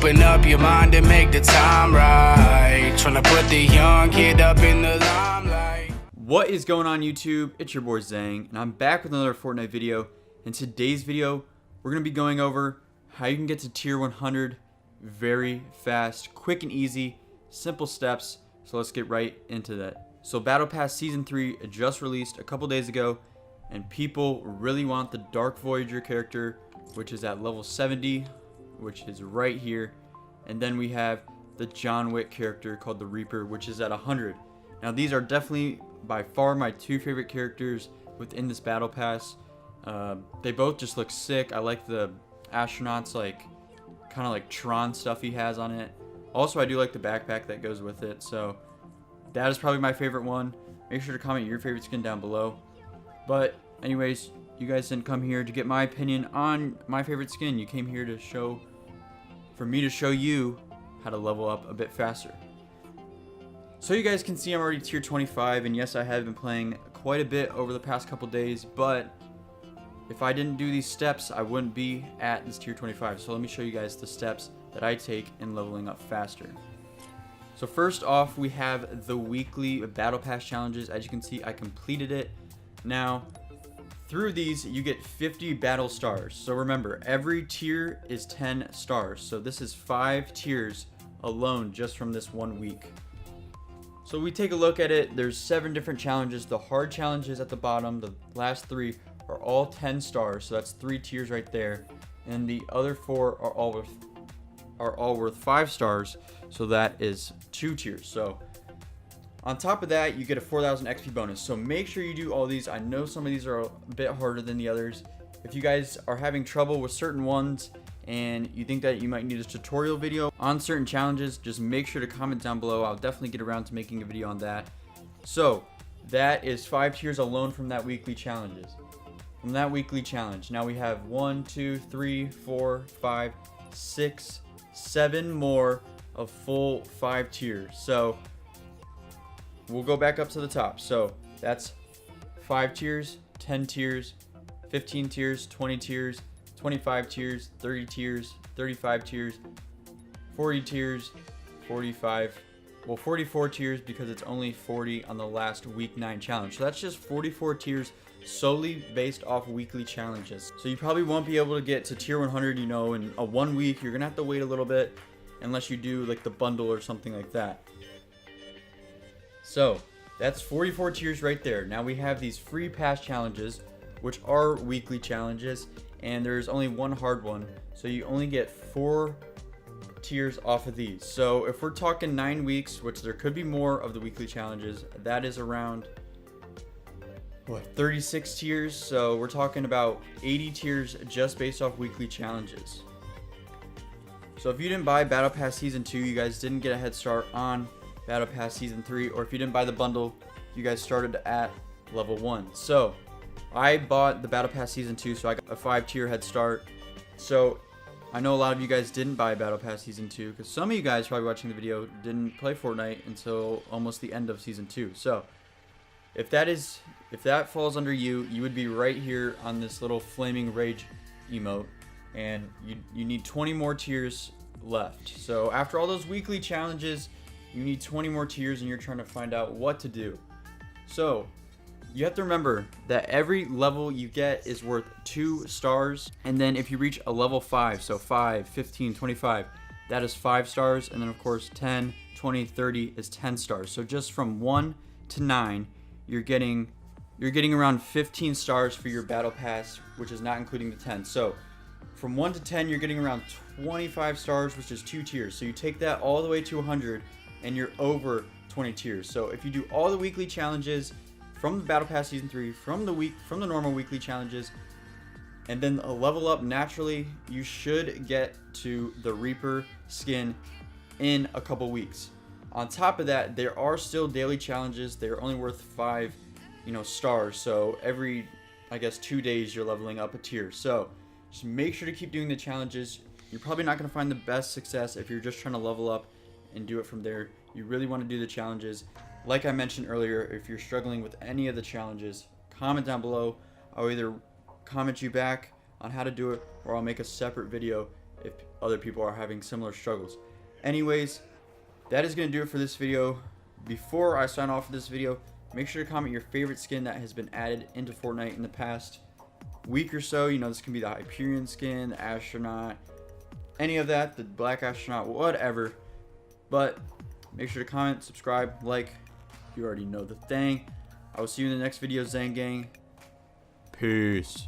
Open up your mind and make the time right. Tryna put the young kid up in the limelight. What is going on YouTube? It's your boy Zang, and I'm back with another Fortnite video. In today's video, we're going to be going over how you can get to tier 100 very fast, quick and easy, simple steps. So let's get right into that. So Battle Pass Season 3 just released a couple days ago, and people really want the Dark Voyager character, which is at level 70, which is right here. And then we have the John Wick character called the Reaper, which is at 100. Now these are definitely by far my two favorite characters within this Battle Pass. They both just look sick. I like the astronauts, like kind of like Tron stuff he has on it. Also, I do like the backpack that goes with it. So that is probably my favorite one. Make sure to comment your favorite skin down below. But anyways, you guys didn't come here to get my opinion on my favorite skin. You came here to for me to show you how to level up a bit faster. So you guys can see I'm already tier 25, and yes, I have been playing quite a bit over the past couple days, but if I didn't do these steps, I wouldn't be at this tier 25. So let me show you guys the steps that I take in leveling up faster. So first off, we have the weekly Battle Pass challenges. As you can see, I completed it. Now, through these, you get 50 battle stars. So remember, every tier is 10 stars. So this is 5 tiers alone just from this 1 week. So we take a look at it. There's 7 different challenges. The hard challenges at the bottom, the last 3 are all 10 stars. So that's 3 tiers right there. And the other 4 are all worth 5 stars. So that is 2 tiers. So on top of that, you get a 4,000 XP bonus. So make sure you do all these. I know some of these are a bit harder than the others. If you guys are having trouble with certain ones and you think that you might need a tutorial video on certain challenges, just make sure to comment down below. I'll definitely get around to making a video on that. So that is 5 tiers alone from that weekly challenges. From that weekly challenge. Now we have 1, 2, 3, 4, 5, 6, 7 more of full 5 tiers. So we'll go back up to the top. So that's 5 tiers, 10 tiers, 15 tiers, 20 tiers, 25 tiers, 30 tiers, 35 tiers, 40 tiers, 45, well 44 tiers because it's only 40 on the last week 9 challenge. So that's just 44 tiers solely based off weekly challenges. So you probably won't be able to get to tier 100, you know, in a 1 week. You're gonna have to wait a little bit unless you do like the bundle or something like that. So that's 44 tiers right there. Now we have these free pass challenges, which are weekly challenges, and there's only one hard one. So you only get 4 tiers off of these. So if we're talking 9 weeks, which there could be more of the weekly challenges, that is around what, 36 tiers. So we're talking about 80 tiers just based off weekly challenges. So if you didn't buy Battle Pass Season 2, you guys didn't get a head start on Battle Pass Season 3, or if you didn't buy the bundle, you guys started at level 1. So I bought the Battle Pass Season 2, so I got a 5 tier head start. So I know a lot of you guys didn't buy Battle Pass Season 2, because some of you guys probably watching the video didn't play Fortnite until almost the end of Season 2. So if that falls under you, you would be right here on this little flaming rage emote, and you need 20 more tiers left. So after all those weekly challenges, you need 20 more tiers, and you're trying to find out what to do. So you have to remember that every level you get is worth 2 stars, and then if you reach a level 5, so 5, 15, 25, that is 5 stars, and then of course 10, 20, 30 is 10 stars. So just from 1 to 9, you're getting around 15 stars for your battle pass, which is not including the 10. So from 1 to 10, you're getting around 25 stars, which is 2 tiers. So you take that all the way to 100, and you're over 20 tiers. So if you do all the weekly challenges from the Battle Pass Season 3, from the normal weekly challenges, and then a level up naturally, you should get to the Reaper skin in a couple weeks. On top of that, there are still daily challenges. They're only worth 5, stars. So every, I guess, 2 days you're leveling up a tier. So just make sure to keep doing the challenges. You're probably not going to find the best success if you're just trying to level up and do it from there. You really want to do the challenges. Like I mentioned earlier, if you're struggling with any of the challenges, comment down below. I'll either comment you back on how to do it, or I'll make a separate video if other people are having similar struggles. Anyways, that is going to do it for this video. Before I sign off for this video, make sure to comment your favorite skin that has been added into Fortnite in the past week or so. You know, this can be the Hyperion skin, the astronaut, any of that, the black astronaut, whatever. But make sure to comment, subscribe, like. You already know the thing. I will see you in the next video, Zang Gang. Peace.